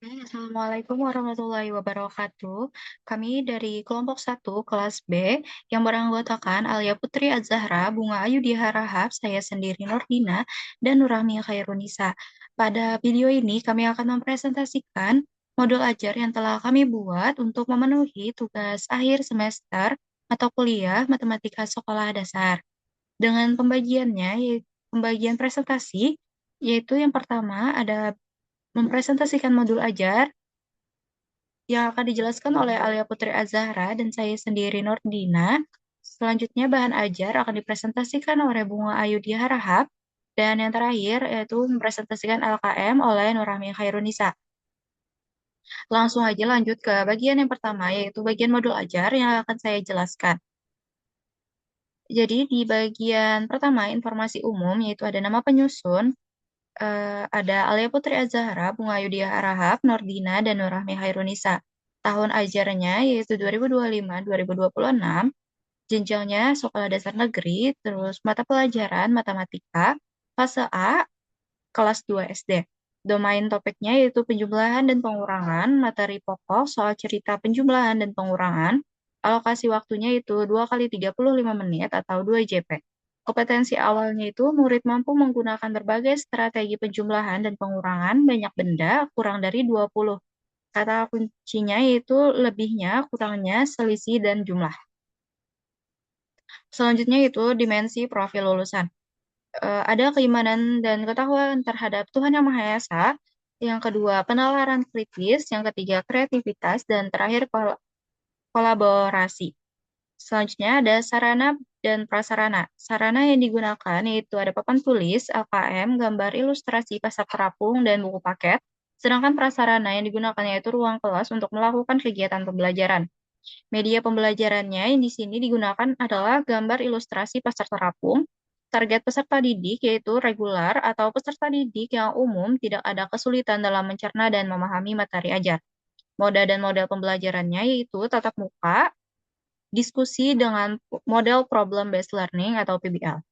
Assalamualaikum warahmatullahi wabarakatuh. Kami dari kelompok 1 kelas B yang beranggotakan Alia Putri Az-Zahra, Bunga Ayu Diah Rahab, saya sendiri Nurdina, dan Nurahmi Khairunisa. Pada video ini kami akan mempresentasikan modul ajar yang telah kami buat untuk memenuhi tugas akhir semester mata kuliah Matematika Sekolah Dasar. Dengan pembagiannya, pembagian presentasi, yaitu yang pertama ada mempresentasikan modul ajar yang akan dijelaskan oleh Alia Putri Az-Zahra dan saya sendiri Nordina. Selanjutnya bahan ajar akan dipresentasikan oleh Bunga Ayu Diah Rahab. Dan yang terakhir yaitu mempresentasikan LKM oleh Nurahmi Khairunisa. Langsung aja lanjut ke bagian yang pertama, yaitu bagian modul ajar yang akan saya jelaskan. Jadi di bagian pertama, informasi umum, yaitu ada nama penyusun, ada Alia Putri Az-Zahra, Bunga Ayu Diah Rahab, Nordina, dan Nurahmi Khairunisa. Tahun ajarnya yaitu 2025-2026, jenjangnya sekolah dasar negeri, terus mata pelajaran matematika, fase A, kelas 2 SD. Domain topiknya yaitu penjumlahan dan pengurangan, materi pokok soal cerita penjumlahan dan pengurangan, alokasi waktunya itu 2 kali 35 menit atau 2 JP. Kompetensi awalnya itu murid mampu menggunakan berbagai strategi penjumlahan dan pengurangan banyak benda kurang dari 20. Kata kuncinya yaitu lebihnya, kurangnya, selisih, dan jumlah. Selanjutnya itu dimensi profil lulusan. Ada keimanan dan ketakwaan terhadap Tuhan Yang Maha Esa. Yang kedua, penalaran kritis. Yang ketiga, kreativitas. Dan terakhir, kolaborasi. Selanjutnya ada sarana dan prasarana. Sarana yang digunakan yaitu ada papan tulis, LKM, gambar ilustrasi pasar terapung, dan buku paket. Sedangkan prasarana yang digunakan yaitu ruang kelas untuk melakukan kegiatan pembelajaran. Media pembelajarannya yang di sini digunakan adalah gambar ilustrasi pasar terapung. Target peserta didik yaitu regular atau peserta didik yang umum tidak ada kesulitan dalam mencerna dan memahami materi ajar. Moda dan model pembelajarannya yaitu tatap muka, diskusi dengan model problem based learning atau PBL.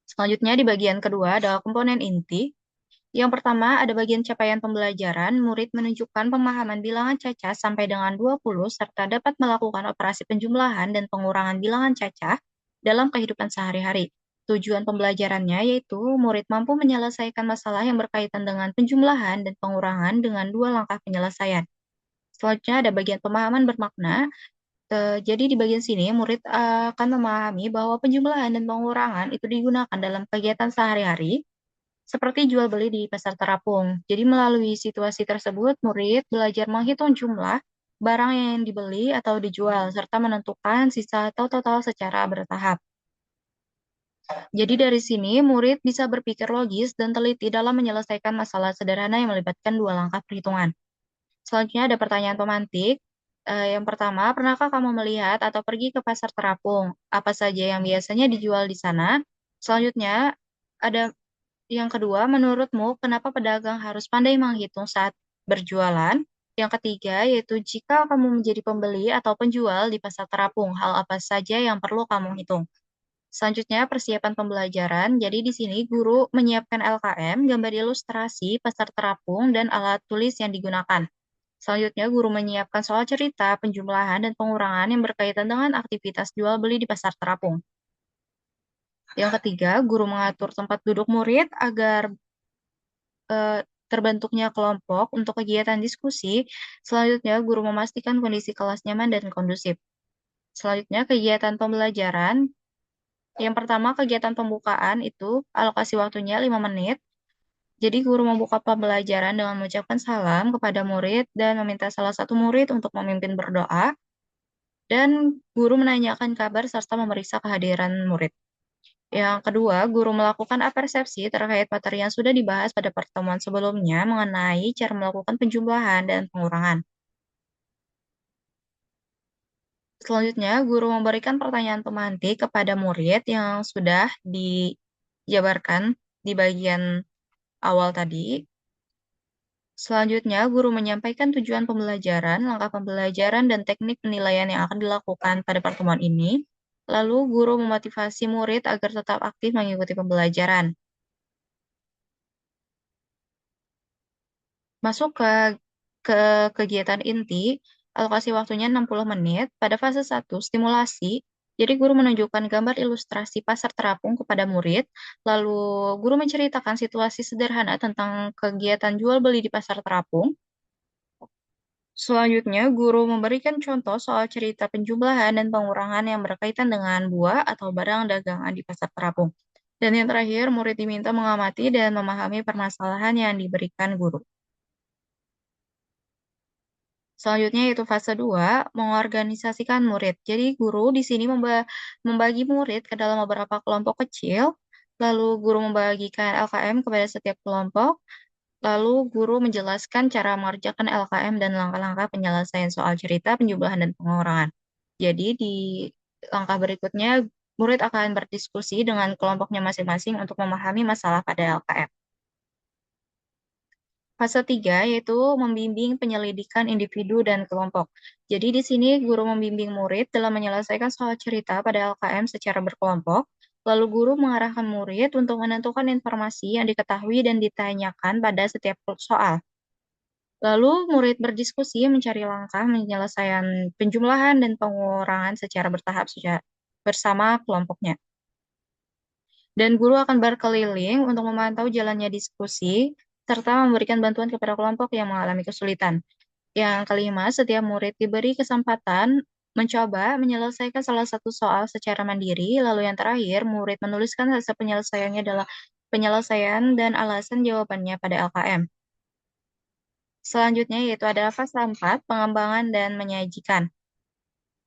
Selanjutnya di bagian kedua ada komponen inti. Yang pertama ada bagian capaian pembelajaran, murid menunjukkan pemahaman bilangan cacah sampai dengan 20 serta dapat melakukan operasi penjumlahan dan pengurangan bilangan cacah dalam kehidupan sehari-hari. Tujuan pembelajarannya yaitu murid mampu menyelesaikan masalah yang berkaitan dengan penjumlahan dan pengurangan dengan 2 langkah penyelesaian. Selanjutnya ada bagian pemahaman bermakna. Jadi di bagian sini murid akan memahami bahwa penjumlahan dan pengurangan itu digunakan dalam kegiatan sehari-hari seperti jual beli di pasar terapung. Jadi melalui situasi tersebut murid belajar menghitung jumlah barang yang dibeli atau dijual serta menentukan sisa atau total secara bertahap. Jadi dari sini murid bisa berpikir logis dan teliti dalam menyelesaikan masalah sederhana yang melibatkan 2 langkah perhitungan. Selanjutnya ada pertanyaan pemantik. Yang pertama, pernahkah kamu melihat atau pergi ke pasar terapung? Apa saja yang biasanya dijual di sana? Selanjutnya, ada yang kedua, menurutmu kenapa pedagang harus pandai menghitung saat berjualan? Yang ketiga, yaitu jika kamu menjadi pembeli atau penjual di pasar terapung, hal apa saja yang perlu kamu hitung? Selanjutnya, persiapan pembelajaran. Jadi di sini guru menyiapkan LKM, gambar ilustrasi, pasar terapung, dan alat tulis yang digunakan. Selanjutnya, guru menyiapkan soal cerita, penjumlahan, dan pengurangan yang berkaitan dengan aktivitas jual beli di pasar terapung. Yang ketiga, guru mengatur tempat duduk murid agar terbentuknya kelompok untuk kegiatan diskusi. Selanjutnya, guru memastikan kondisi kelas nyaman dan kondusif. Selanjutnya, kegiatan pembelajaran. Yang pertama, kegiatan pembukaan itu alokasi waktunya 5 menit. Jadi, guru membuka pembelajaran dengan mengucapkan salam kepada murid dan meminta salah satu murid untuk memimpin berdoa. Dan guru menanyakan kabar serta memeriksa kehadiran murid. Yang kedua, guru melakukan apersepsi terkait materi yang sudah dibahas pada pertemuan sebelumnya mengenai cara melakukan penjumlahan dan pengurangan. Selanjutnya, guru memberikan pertanyaan pemantik kepada murid yang sudah dijabarkan di bagian awal tadi. Selanjutnya, guru menyampaikan tujuan pembelajaran, langkah pembelajaran, dan teknik penilaian yang akan dilakukan pada pertemuan ini. Lalu, guru memotivasi murid agar tetap aktif mengikuti pembelajaran. Masuk ke kegiatan inti, alokasi waktunya 60 menit. Pada fase 1, stimulasi. Jadi guru menunjukkan gambar ilustrasi pasar terapung kepada murid, lalu guru menceritakan situasi sederhana tentang kegiatan jual beli di pasar terapung. Selanjutnya, guru memberikan contoh soal cerita penjumlahan dan pengurangan yang berkaitan dengan buah atau barang dagangan di pasar terapung. Dan yang terakhir, murid diminta mengamati dan memahami permasalahan yang diberikan guru. Selanjutnya yaitu fase 2, mengorganisasikan murid. Jadi guru di sini membagi murid ke dalam beberapa kelompok kecil, lalu guru membagikan LKM kepada setiap kelompok, lalu guru menjelaskan cara mengerjakan LKM dan langkah-langkah penyelesaian soal cerita, penjumlahan, dan pengurangan. Jadi di langkah berikutnya, murid akan berdiskusi dengan kelompoknya masing-masing untuk memahami masalah pada LKM. Fase 3 yaitu membimbing penyelidikan individu dan kelompok. Jadi di sini guru membimbing murid dalam menyelesaikan soal cerita pada LKM secara berkelompok, lalu guru mengarahkan murid untuk menentukan informasi yang diketahui dan ditanyakan pada setiap soal. Lalu murid berdiskusi mencari langkah penyelesaian penjumlahan dan pengurangan secara bertahap bersama kelompoknya. Dan guru akan berkeliling untuk memantau jalannya diskusi serta memberikan bantuan kepada kelompok yang mengalami kesulitan. Yang kelima, setiap murid diberi kesempatan mencoba menyelesaikan salah satu soal secara mandiri, lalu yang terakhir, murid menuliskan hasil penyelesaiannya dalam penyelesaian dan alasan jawabannya pada LKM. Selanjutnya yaitu adalah fase 4, pengembangan dan menyajikan.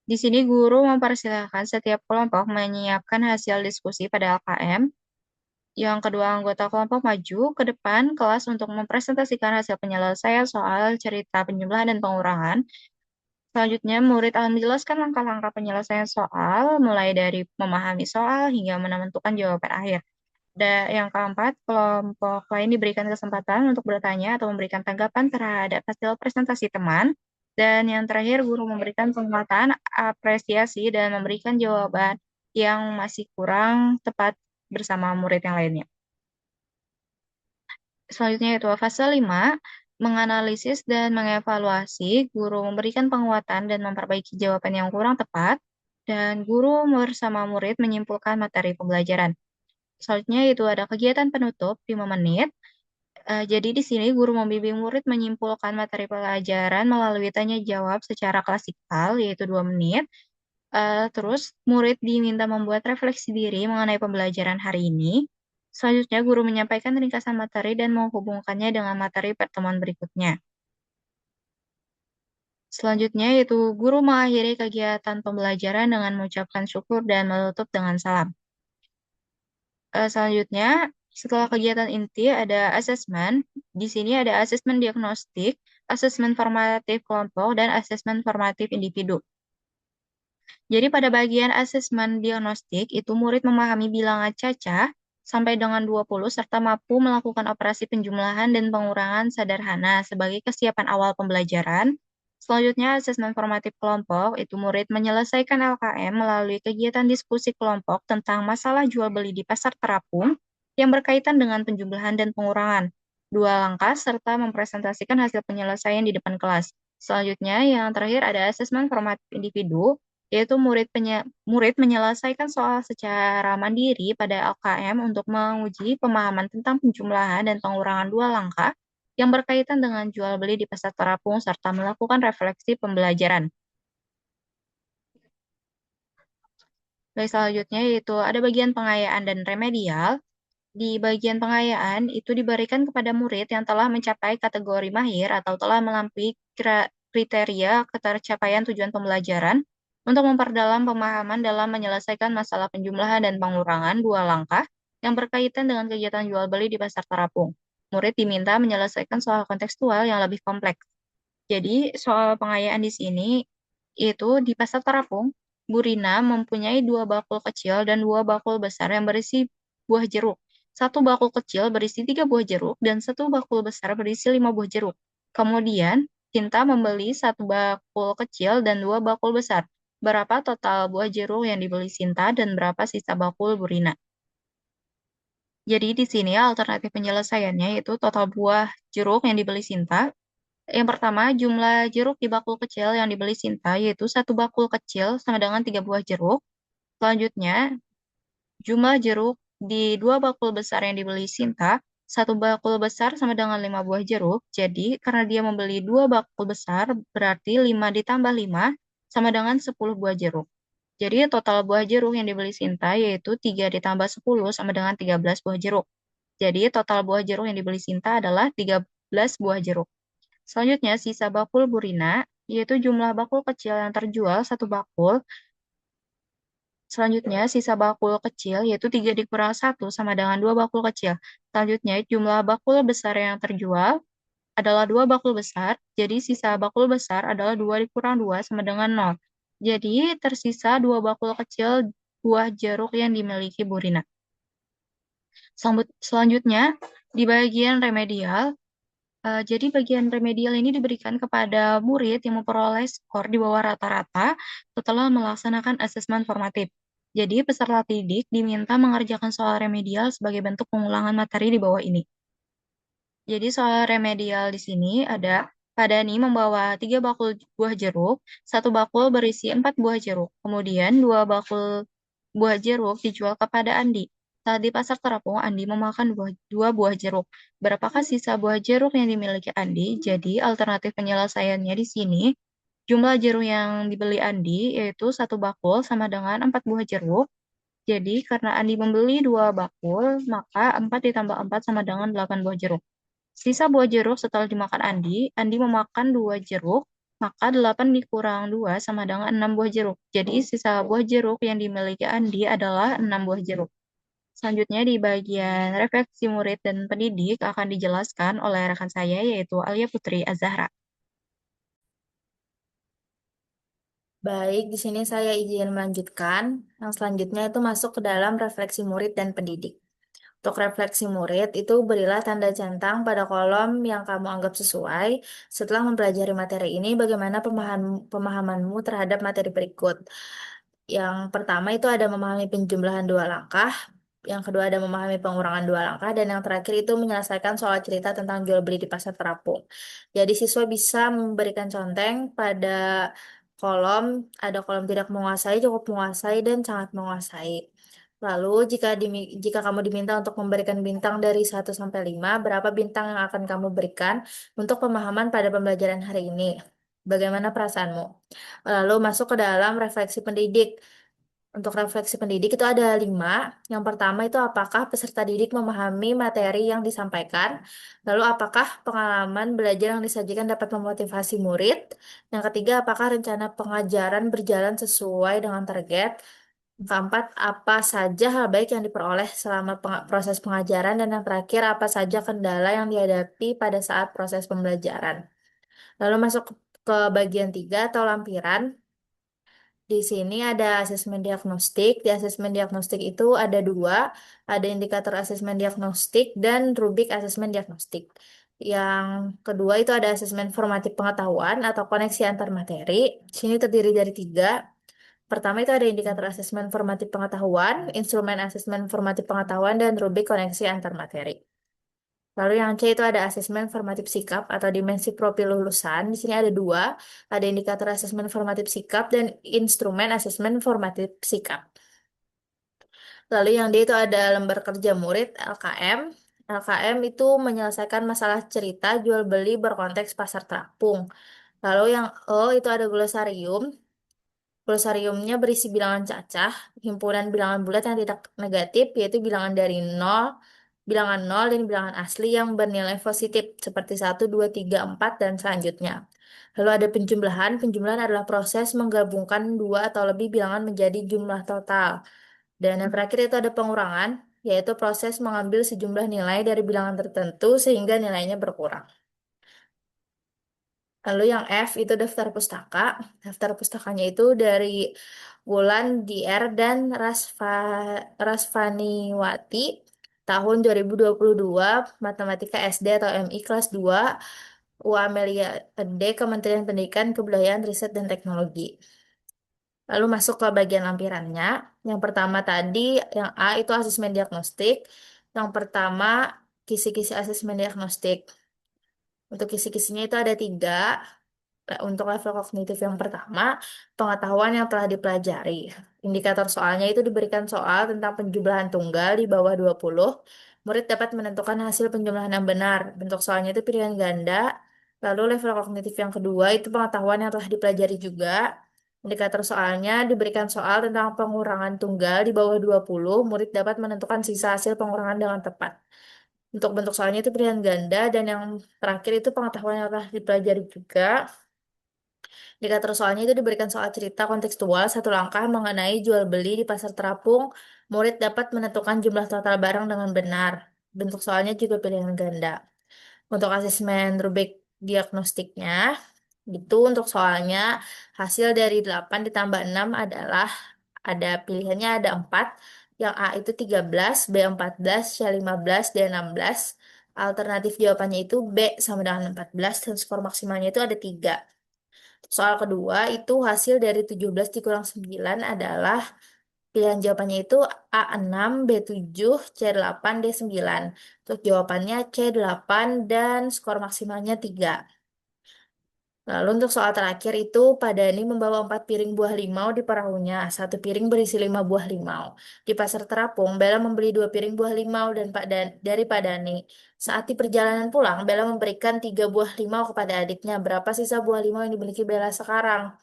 Di sini guru mempersilahkan setiap kelompok menyiapkan hasil diskusi pada LKM. Yang kedua anggota kelompok maju ke depan kelas untuk mempresentasikan hasil penyelesaian soal cerita penjumlahan dan pengurangan. Selanjutnya, murid akan menjelaskan langkah-langkah penyelesaian soal, mulai dari memahami soal hingga menentukan jawaban akhir. Dan yang keempat, kelompok lain diberikan kesempatan untuk bertanya atau memberikan tanggapan terhadap hasil presentasi teman. Dan yang terakhir, guru memberikan penguatan, apresiasi, dan memberikan jawaban yang masih kurang tepat bersama murid yang lainnya. Selanjutnya yaitu fase 5, menganalisis dan mengevaluasi, guru memberikan penguatan dan memperbaiki jawaban yang kurang tepat, dan guru bersama murid menyimpulkan materi pembelajaran. Selanjutnya itu ada kegiatan penutup 5 menit. Jadi di sini guru membimbing murid menyimpulkan materi pelajaran melalui tanya jawab secara klasikal, yaitu 2 menit. Terus murid diminta membuat refleksi diri mengenai pembelajaran hari ini. Selanjutnya guru menyampaikan ringkasan materi dan menghubungkannya dengan materi pertemuan berikutnya. Selanjutnya yaitu guru mengakhiri kegiatan pembelajaran dengan mengucapkan syukur dan menutup dengan salam. Selanjutnya, setelah kegiatan inti ada asesmen. Di sini ada asesmen diagnostik, asesmen formatif kelompok, dan asesmen formatif individu. Jadi pada bagian asesmen diagnostik itu murid memahami bilangan cacah sampai dengan 20 serta mampu melakukan operasi penjumlahan dan pengurangan sederhana sebagai kesiapan awal pembelajaran. Selanjutnya asesmen formatif kelompok itu murid menyelesaikan LKM melalui kegiatan diskusi kelompok tentang masalah jual beli di pasar terapung yang berkaitan dengan penjumlahan dan pengurangan. 2 langkah serta mempresentasikan hasil penyelesaian di depan kelas. Selanjutnya yang terakhir ada asesmen formatif individu yaitu murid menyelesaikan soal secara mandiri pada LKM untuk menguji pemahaman tentang penjumlahan dan pengurangan 2 langkah yang berkaitan dengan jual beli di pasar terapung serta melakukan refleksi pembelajaran. Baik, selanjutnya yaitu ada bagian pengayaan dan remedial. Di bagian pengayaan itu diberikan kepada murid yang telah mencapai kategori mahir atau telah melampaui kriteria ketercapaian tujuan pembelajaran untuk memperdalam pemahaman dalam menyelesaikan masalah penjumlahan dan pengurangan 2 langkah yang berkaitan dengan kegiatan jual beli di pasar terapung. Murid diminta menyelesaikan soal kontekstual yang lebih kompleks. Jadi soal pengayaan di sini itu di pasar terapung, Bu Rina mempunyai 2 bakul kecil dan 2 bakul besar yang berisi buah jeruk. 1 bakul kecil berisi 3 buah jeruk dan 1 bakul besar berisi 5 buah jeruk. Kemudian Cinta membeli 1 bakul kecil dan 2 bakul besar. Berapa total buah jeruk yang dibeli Cinta dan berapa sisa bakul Bu Rina? Jadi di sini alternatif penyelesaiannya yaitu total buah jeruk yang dibeli Sinta. Yang pertama, jumlah jeruk di bakul kecil yang dibeli Sinta yaitu satu bakul kecil sama dengan 3 buah jeruk. Selanjutnya, jumlah jeruk di 2 bakul besar yang dibeli Sinta, satu bakul besar sama dengan 5 buah jeruk. Jadi, karena dia membeli 2 bakul besar, berarti 5 ditambah 5 sama dengan 10 buah jeruk. Jadi, total buah jeruk yang dibeli Sinta yaitu 3 ditambah 10 sama dengan 13 buah jeruk. Jadi, total buah jeruk yang dibeli Sinta adalah 13 buah jeruk. Selanjutnya, sisa bakul Burina, yaitu jumlah bakul kecil yang terjual satu bakul. Selanjutnya, sisa bakul kecil, yaitu 3 dikurang satu sama dengan 2 bakul kecil. Selanjutnya, jumlah bakul besar yang terjual adalah 2 bakul besar, jadi sisa bakul besar adalah 2 dikurang 2 sama dengan nol. Jadi, tersisa 2 bakul kecil buah jeruk yang dimiliki Burina. Selanjutnya, di bagian remedial, jadi bagian remedial ini diberikan kepada murid yang memperoleh skor di bawah rata-rata setelah melaksanakan asesmen formatif. Jadi peserta didik diminta mengerjakan soal remedial sebagai bentuk pengulangan materi di bawah ini. Jadi soal remedial di sini ada Pak Dani membawa 3 bakul buah jeruk, satu bakul berisi 4 buah jeruk. Kemudian 2 bakul buah jeruk dijual kepada Andi. Saat di pasar terapung, Andi memakan 2 buah jeruk. Berapakah sisa buah jeruk yang dimiliki Andi? Jadi alternatif penyelesaiannya di sini, jumlah jeruk yang dibeli Andi yaitu satu bakul sama dengan 4 buah jeruk. Jadi karena Andi membeli 2 bakul, maka 4 ditambah 4 sama dengan 8 buah jeruk. Sisa buah jeruk setelah dimakan Andi, Andi memakan 2 jeruk, maka 8 dikurang 2 sama dengan 6 buah jeruk. Jadi sisa buah jeruk yang dimiliki Andi adalah 6 buah jeruk. Selanjutnya di bagian refleksi murid dan pendidik akan dijelaskan oleh rekan saya yaitu Alia Putri Azahra. Baik, di sini saya izin melanjutkan. Yang selanjutnya itu masuk ke dalam refleksi murid dan pendidik. Untuk refleksi murid, itu berilah tanda centang pada kolom yang kamu anggap sesuai. Setelah mempelajari materi ini, bagaimana pemahamanmu terhadap materi berikut. Yang pertama itu ada memahami penjumlahan 2 langkah, yang kedua ada memahami pengurangan 2 langkah, dan yang terakhir itu menyelesaikan soal cerita tentang jual beli di pasar terapung. Jadi siswa bisa memberikan conteng pada kolom, ada kolom tidak menguasai, cukup menguasai, dan sangat menguasai. Lalu, jika kamu diminta untuk memberikan bintang dari 1 sampai 5, berapa bintang yang akan kamu berikan untuk pemahaman pada pembelajaran hari ini? Bagaimana perasaanmu? Lalu masuk ke dalam refleksi pendidik. Untuk refleksi pendidik itu ada 5. Yang pertama itu apakah peserta didik memahami materi yang disampaikan? Lalu apakah pengalaman belajar yang disajikan dapat memotivasi murid? Yang ketiga, apakah rencana pengajaran berjalan sesuai dengan target? Yang keempat, apa saja hal baik yang diperoleh selama proses pengajaran? Dan yang terakhir, apa saja kendala yang dihadapi pada saat proses pembelajaran? Lalu masuk ke bagian 3 atau lampiran. Di sini ada asesmen diagnostik. Di asesmen diagnostik itu ada 2, ada indikator asesmen diagnostik dan rubrik asesmen diagnostik. Yang kedua itu ada asesmen formatif pengetahuan atau koneksi antar materi. Di sini terdiri dari 3. Pertama itu ada indikator asesmen formatif pengetahuan, instrumen asesmen formatif pengetahuan, dan rubrik koneksi antar materi. Lalu yang C itu ada asesmen formatif sikap atau dimensi profil lulusan. Di sini ada 2, ada indikator asesmen formatif sikap dan instrumen asesmen formatif sikap. Lalu yang D itu ada lembar kerja murid LKM. LKM itu menyelesaikan masalah cerita jual beli berkonteks pasar terapung. Lalu yang E itu ada glosarium. Glosariumnya berisi bilangan cacah, himpunan bilangan bulat yang tidak negatif, yaitu bilangan nol dan bilangan asli yang bernilai positif, seperti 1, 2, 3, 4, dan selanjutnya. Lalu ada penjumlahan. Penjumlahan adalah proses menggabungkan 2 atau lebih bilangan menjadi jumlah total. Dan yang terakhir itu ada pengurangan, yaitu proses mengambil sejumlah nilai dari bilangan tertentu sehingga nilainya berkurang. Lalu yang F itu daftar pustaka. Daftar pustakanya itu dari Wulan DR dan Rasvaniwati tahun 2022, Matematika SD atau MI kelas 2, U Amelia D, Kementerian Pendidikan, Kebudayaan, Riset, dan Teknologi. Lalu masuk ke bagian lampirannya. Yang pertama tadi, yang A itu asesmen diagnostik. Yang pertama, kisi-kisi asesmen diagnostik. Untuk kisi-kisinya itu ada tiga. Untuk level kognitif yang pertama, pengetahuan yang telah dipelajari. Indikator soalnya itu diberikan soal tentang penjumlahan tunggal di bawah 20. Murid dapat menentukan hasil penjumlahan yang benar. Bentuk soalnya itu pilihan ganda. Lalu level kognitif yang kedua itu pengetahuan yang telah dipelajari juga. Indikator soalnya diberikan soal tentang pengurangan tunggal di bawah 20. Murid dapat menentukan sisa hasil pengurangan dengan tepat. Untuk bentuk soalnya itu pilihan ganda dan yang terakhir itu pengetahuan yang telah dipelajari juga. Indikator soalnya itu diberikan soal cerita kontekstual satu langkah mengenai jual beli di pasar terapung. Murid dapat menentukan jumlah total barang dengan benar. Bentuk soalnya juga pilihan ganda. Untuk asesmen rubrik diagnostiknya, itu untuk soalnya hasil dari 8 ditambah 6 adalah ada pilihannya ada 4. Yang A itu 13, B 14, C 15, D 16. Alternatif jawabannya itu B sama dengan 14 dan skor maksimalnya itu ada 3. Soal kedua itu hasil dari 17 dikurang 9 adalah pilihan jawabannya itu A6, B7, C8, D9. Untuk jawabannya C8 dan skor maksimalnya 3. Lalu untuk soal terakhir itu Padani membawa 4 piring buah limau di perahunya. Satu piring berisi 5 buah limau. Di pasar terapung, Bella membeli 2 piring buah limau dari Padani. Saat di perjalanan pulang, Bella memberikan 3 buah limau kepada adiknya. Berapa sisa buah limau yang dimiliki Bella sekarang?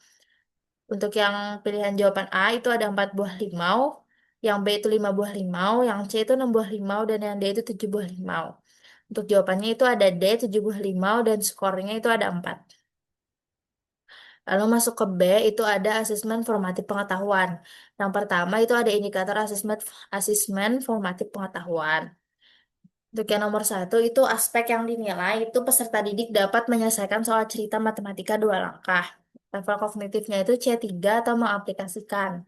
Untuk yang pilihan jawaban A itu ada 4 buah limau, yang B itu 5 buah limau, yang C itu 6 buah limau, dan yang D itu 7 buah limau. Untuk jawabannya itu ada D 7 buah limau dan skornya itu ada 4. Lalu masuk ke B itu ada asesmen formatif pengetahuan. Yang pertama itu ada indikator asesmen asesmen formatif pengetahuan. Untuk yang nomor satu itu aspek yang dinilai itu peserta didik dapat menyelesaikan soal cerita matematika dua langkah. Level kognitifnya itu C3 atau mengaplikasikan.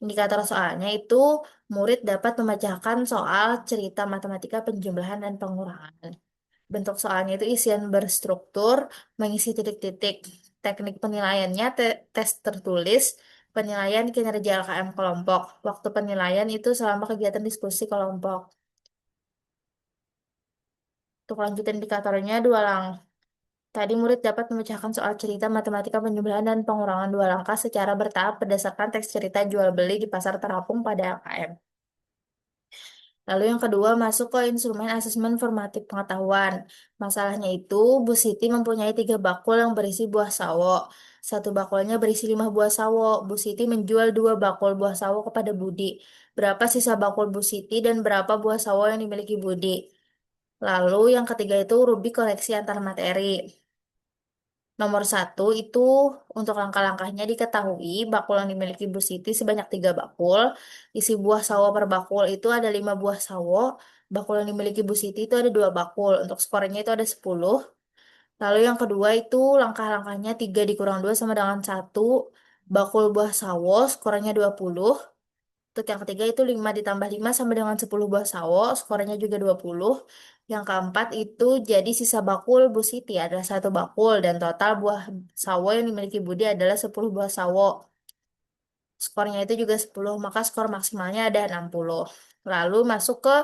Indikator soalnya itu murid dapat memecahkan soal cerita matematika penjumlahan dan pengurangan. Bentuk soalnya itu isian berstruktur, mengisi titik-titik. Teknik penilaiannya tes tertulis, penilaian kinerja LKM kelompok. Waktu penilaian itu selama kegiatan diskusi kelompok. Untuk lanjut indikatornya dua langkah. Tadi murid dapat memecahkan soal cerita matematika penjumlahan dan pengurangan dua langkah secara bertahap berdasarkan teks cerita jual beli di pasar terapung pada LKM. Lalu yang kedua masuk ke instrumen asesmen formatif pengetahuan. Masalahnya itu Bu Siti mempunyai 3 bakul yang berisi buah sawo. Satu bakulnya berisi 5 buah sawo. Bu Siti menjual 2 bakul buah sawo kepada Budi. Berapa sisa bakul Bu Siti dan berapa buah sawo yang dimiliki Budi? Lalu yang ketiga itu rubik koleksi antar materi. Nomor satu itu untuk langkah-langkahnya diketahui bakul yang dimiliki Bu Siti sebanyak 3 bakul. Isi buah sawo per bakul itu ada 5 buah sawo. Bakul yang dimiliki Bu Siti itu ada 2 bakul. Untuk skornya itu ada 10. Lalu yang kedua itu langkah-langkahnya 3 dikurang 2 sama dengan 1. Bakul buah sawo skornya 20. Untuk yang ketiga itu 5 ditambah 5 sama dengan 10 buah sawo, skornya juga 20. Yang keempat itu jadi sisa bakul Bu Siti adalah 1 bakul dan total buah sawo yang dimiliki Budi adalah 10 buah sawo. Skornya itu juga 10, maka skor maksimalnya ada 60. Lalu masuk ke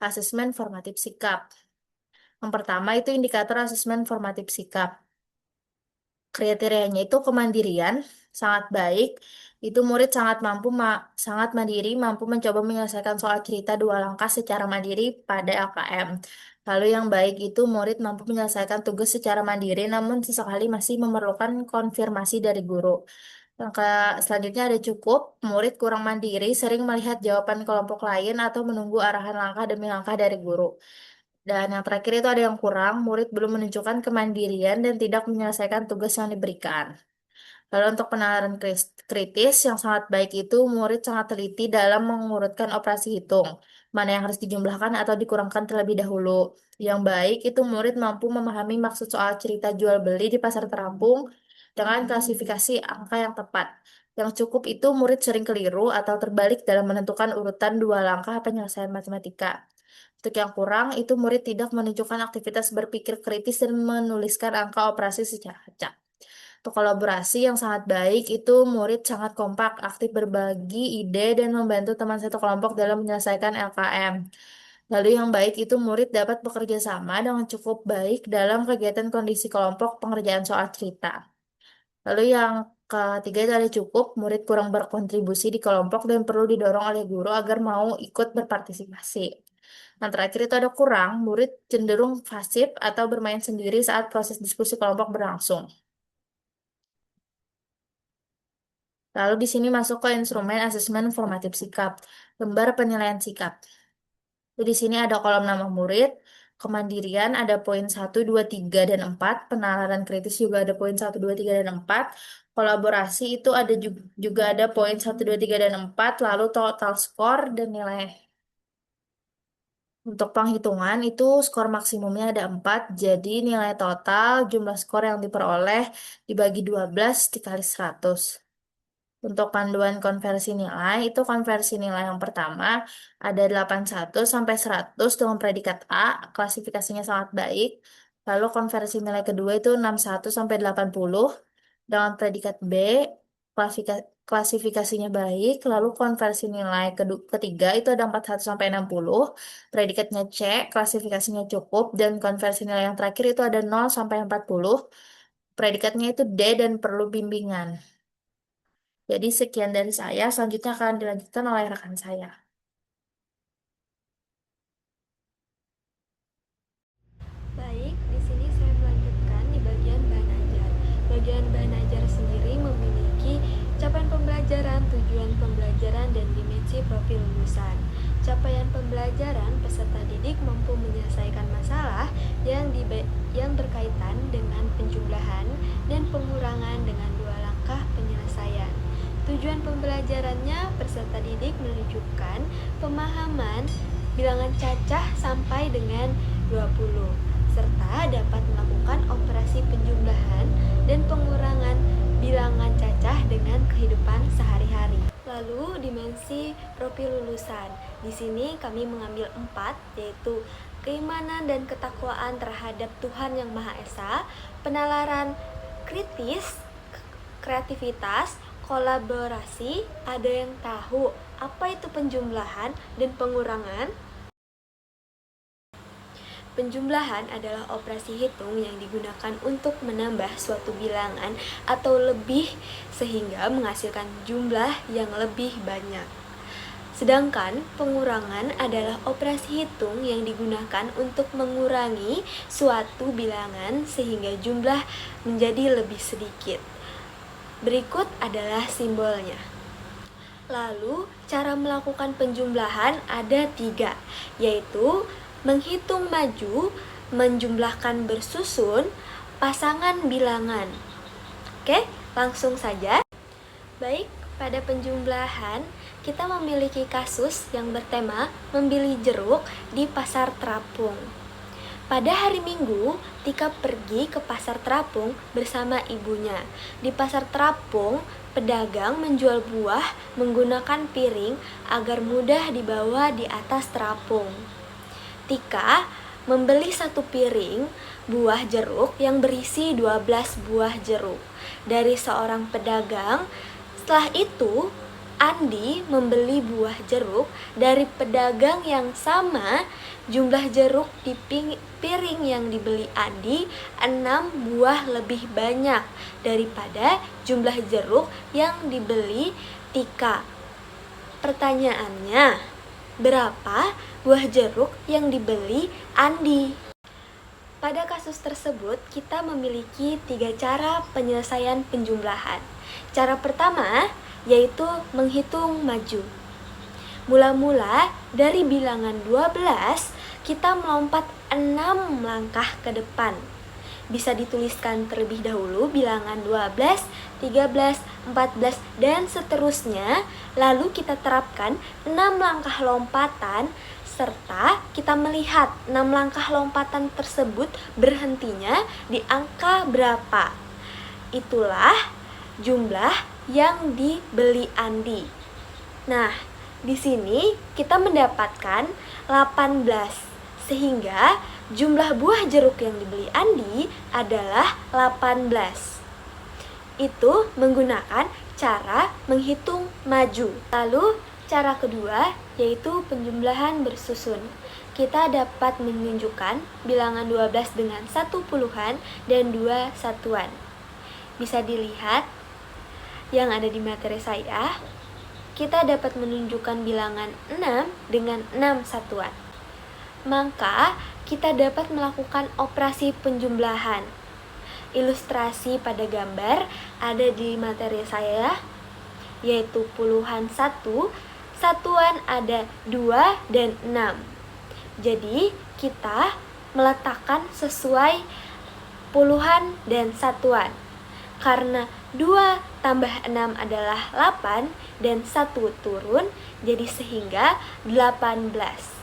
asesmen formatif sikap. Yang pertama itu indikator asesmen formatif sikap. Kriterianya itu kemandirian, sangat baik. Itu murid sangat mandiri, mampu mencoba menyelesaikan soal cerita dua langkah secara mandiri pada LKM. Lalu yang baik itu murid mampu menyelesaikan tugas secara mandiri, namun sesekali masih memerlukan konfirmasi dari guru. Langkah selanjutnya ada cukup, murid kurang mandiri, sering melihat jawaban kelompok lain atau menunggu arahan langkah demi langkah dari guru. Dan yang terakhir itu ada yang kurang, murid belum menunjukkan kemandirian dan tidak menyelesaikan tugas yang diberikan. Lalu untuk penalaran kritis yang sangat baik itu murid sangat teliti dalam mengurutkan operasi hitung, mana yang harus dijumlahkan atau dikurangkan terlebih dahulu. Yang baik itu murid mampu memahami maksud soal cerita jual beli di pasar terapung dengan klasifikasi angka yang tepat. Yang cukup itu murid sering keliru atau terbalik dalam menentukan urutan dua langkah penyelesaian matematika. Untuk yang kurang, itu murid tidak menunjukkan aktivitas berpikir kritis dan menuliskan angka operasi secara acak. Untuk kolaborasi yang sangat baik, itu murid sangat kompak, aktif berbagi ide, dan membantu teman satu kelompok dalam menyelesaikan LKM. Lalu yang baik itu murid dapat bekerja sama dengan cukup baik dalam kegiatan kondisi kelompok pengerjaan soal cerita. Lalu yang ketiga itu ada cukup, murid kurang berkontribusi di kelompok dan perlu didorong oleh guru agar mau ikut berpartisipasi. Yang terakhir itu ada kurang, murid cenderung pasif atau bermain sendiri saat proses diskusi kelompok berlangsung. Lalu di sini masuk ke instrumen asesmen formatif sikap, lembar penilaian sikap. Di sini ada kolom nama murid, kemandirian ada poin 1, 2, 3, dan 4, penalaran kritis juga ada poin 1, 2, 3, dan 4, kolaborasi itu ada juga ada poin 1, 2, 3, dan 4, lalu total skor dan nilai. Untuk penghitungan itu skor maksimumnya ada 4, jadi nilai total jumlah skor yang diperoleh dibagi 12 dikali 100. Untuk panduan konversi nilai, itu konversi nilai yang pertama ada 81 sampai 100 dengan predikat A, klasifikasinya sangat baik. Lalu konversi nilai kedua itu 61 sampai 80 dengan predikat B, klasifikasinya baik. Lalu konversi nilai ketiga itu ada 41 sampai 60, predikatnya C, klasifikasinya cukup, dan konversi nilai yang terakhir itu ada 0 sampai 40, predikatnya itu D dan perlu bimbingan. Jadi sekian dari saya, selanjutnya akan dilanjutkan oleh rekan saya. Baik, di sini saya melanjutkan di bagian bahan ajar. Bagian bahan ajar sendiri memiliki capaian pembelajaran, tujuan pembelajaran, dan dimensi profil lulusan. Capaian pembelajaran, peserta didik mampu menyelesaikan masalah yang berkaitan dengan penjumlahan dan pengurangan dengan 2 langkah penyelesaian. Tujuan pembelajarannya, peserta didik menunjukkan pemahaman bilangan cacah sampai dengan 20, serta dapat melakukan operasi penjumlahan dan pengurangan bilangan cacah dengan kehidupan sehari-hari. Lalu dimensi profil lulusan. Di sini kami mengambil 4, yaitu keimanan dan ketakwaan terhadap Tuhan Yang Maha Esa, penalaran kritis, kreativitas, kolaborasi, ada yang tahu apa itu penjumlahan dan pengurangan. Penjumlahan adalah operasi hitung yang digunakan untuk menambah suatu bilangan atau lebih sehingga menghasilkan jumlah yang lebih banyak. Sedangkan pengurangan adalah operasi hitung yang digunakan untuk mengurangi suatu bilangan sehingga jumlah menjadi lebih sedikit. Berikut adalah simbolnya. Lalu, cara melakukan penjumlahan ada 3, yaitu menghitung maju, menjumlahkan bersusun, pasangan bilangan. Oke, langsung saja. Baik, pada penjumlahan kita memiliki kasus yang bertema membeli jeruk di pasar terapung. Pada hari Minggu, Tika pergi ke pasar terapung bersama ibunya. Di pasar terapung, pedagang menjual buah menggunakan piring agar mudah dibawa di atas terapung. Tika membeli 1 piring buah jeruk yang berisi 12 buah jeruk dari seorang pedagang. Setelah itu, Andi membeli buah jeruk dari pedagang yang sama. Jumlah jeruk di piring yang dibeli Andi 6 buah lebih banyak daripada jumlah jeruk yang dibeli Tika. Pertanyaannya, berapa buah jeruk yang dibeli Andi? Pada kasus tersebut, kita memiliki 3 cara penyelesaian penjumlahan. Cara pertama yaitu menghitung maju. Mula-mula dari bilangan 12, kita melompat 6 langkah ke depan. Bisa dituliskan terlebih dahulu bilangan 12, 13, 14, dan seterusnya. Lalu kita terapkan 6 langkah lompatan, serta kita melihat 6 langkah lompatan tersebut berhentinya di angka berapa. Itulah jumlah yang dibeli Andi. Nah, di sini kita mendapatkan 18, sehingga jumlah buah jeruk yang dibeli Andi adalah 18. Itu menggunakan cara menghitung maju. Lalu cara kedua yaitu penjumlahan bersusun. kita dapat menunjukkan bilangan 12 dengan 1 puluhan dan 2 satuan. Bisa dilihat yang ada di materi saya, kita dapat menunjukkan bilangan 6 dengan 6 satuan. Maka, kita dapat melakukan operasi penjumlahan. Ilustrasi pada gambar ada di materi saya, yaitu puluhan 1, satuan ada 2 dan 6. Jadi, kita meletakkan sesuai puluhan dan satuan. Karena 2 tambah 6 adalah 8 dan 1 turun, jadi sehingga 18.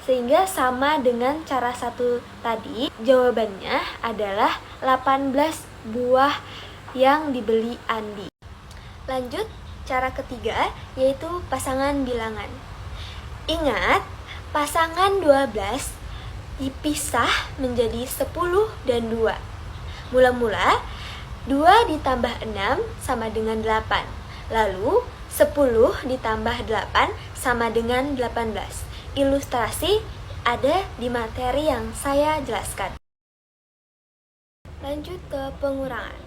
Sehingga sama dengan cara satu tadi, jawabannya adalah 18 buah yang dibeli Andi. Lanjut, cara ketiga yaitu pasangan bilangan. Ingat, pasangan 12 dipisah menjadi 10 dan 2. Mula-mula, 2 ditambah 6 sama dengan 8. Lalu, 10 ditambah 8 sama dengan 18. Ilustrasi ada di materi yang saya jelaskan. Lanjut ke pengurangan.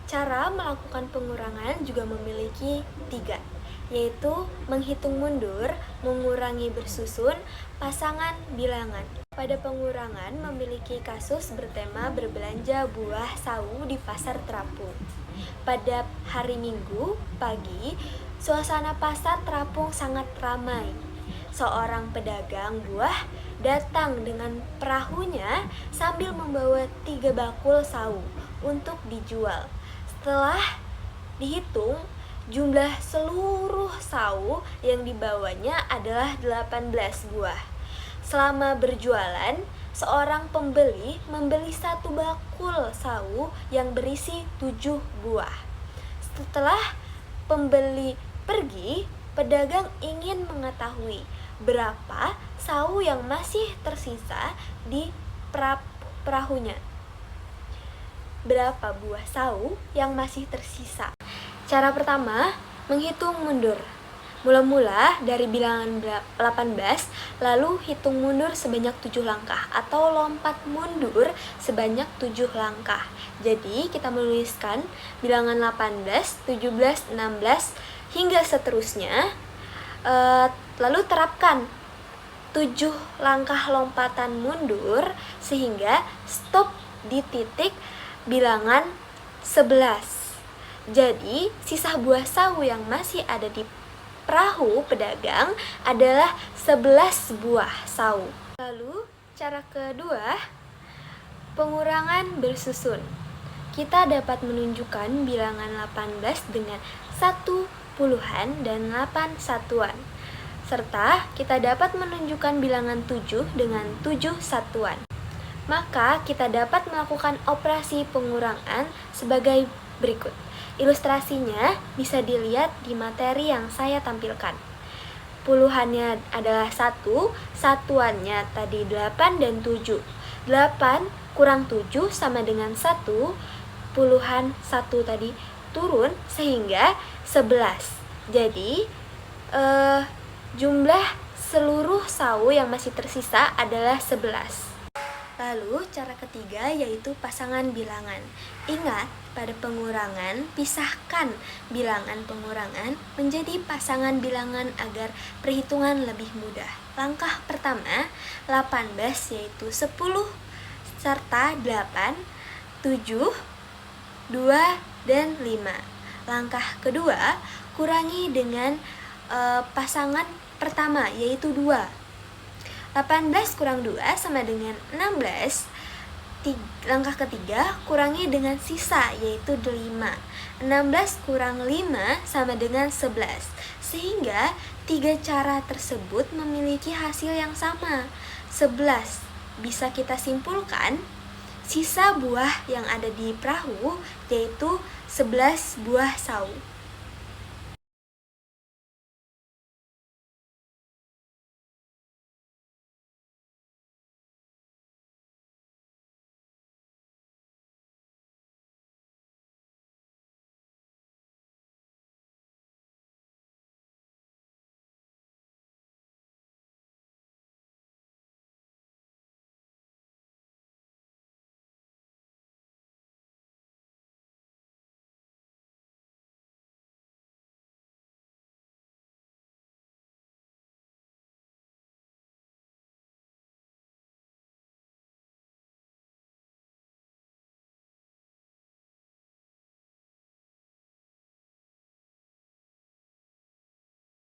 Cara melakukan pengurangan juga memiliki 3, yaitu menghitung mundur, mengurangi bersusun, pasangan bilangan. Pada pengurangan memiliki kasus bertema berbelanja buah sawu di pasar terapung. Pada hari Minggu pagi, suasana pasar terapung sangat ramai. Seorang pedagang buah datang dengan perahunya sambil membawa 3 bakul sawu untuk dijual. Setelah dihitung, jumlah seluruh sawu yang dibawanya adalah 18 buah. Selama berjualan, seorang pembeli membeli 1 bakul sawu yang berisi 7 buah. Setelah pembeli pergi, pedagang ingin mengetahui berapa sawu yang masih tersisa di perahunya. Berapa buah sawu yang masih tersisa? Cara pertama, menghitung mundur. Mula-mula dari bilangan 18, lalu hitung mundur sebanyak 7 langkah atau lompat mundur sebanyak 7 langkah. Jadi kita menuliskan bilangan 18, 17, 16 hingga seterusnya. Lalu terapkan 7 langkah lompatan mundur sehingga stop di titik bilangan 11. Jadi, sisa buah sawu yang masih ada di perahu pedagang adalah 11 buah sawu. Lalu, cara kedua, pengurangan bersusun. Kita dapat menunjukkan bilangan 18 dengan 1 puluhan dan 8 satuan. Serta kita dapat menunjukkan bilangan 7 dengan 7 satuan. Maka kita dapat melakukan operasi pengurangan sebagai berikut. Ilustrasinya bisa dilihat di materi yang saya tampilkan. Puluhannya adalah 1, satuannya tadi 8 dan 7. 8 kurang 7 sama dengan 1, puluhan 1 tadi turun sehingga 11. Jadi, jumlah seluruh sawu yang masih tersisa adalah 11. Lalu cara ketiga yaitu pasangan bilangan. Ingat, pada pengurangan, pisahkan bilangan pengurangan menjadi pasangan bilangan agar perhitungan lebih mudah. Langkah pertama, 18 yaitu 10 serta 8, 7, 2, dan 5. Langkah kedua, kurangi dengan pasangan pertama yaitu 2. 18 kurang 2 sama dengan 16. Langkah ketiga, kurangi dengan sisa yaitu 5. 16 kurang 5 sama dengan 11. Sehingga 3 cara tersebut memiliki hasil yang sama, 11. Bisa kita simpulkan, sisa buah yang ada di perahu yaitu 11 buah sawu.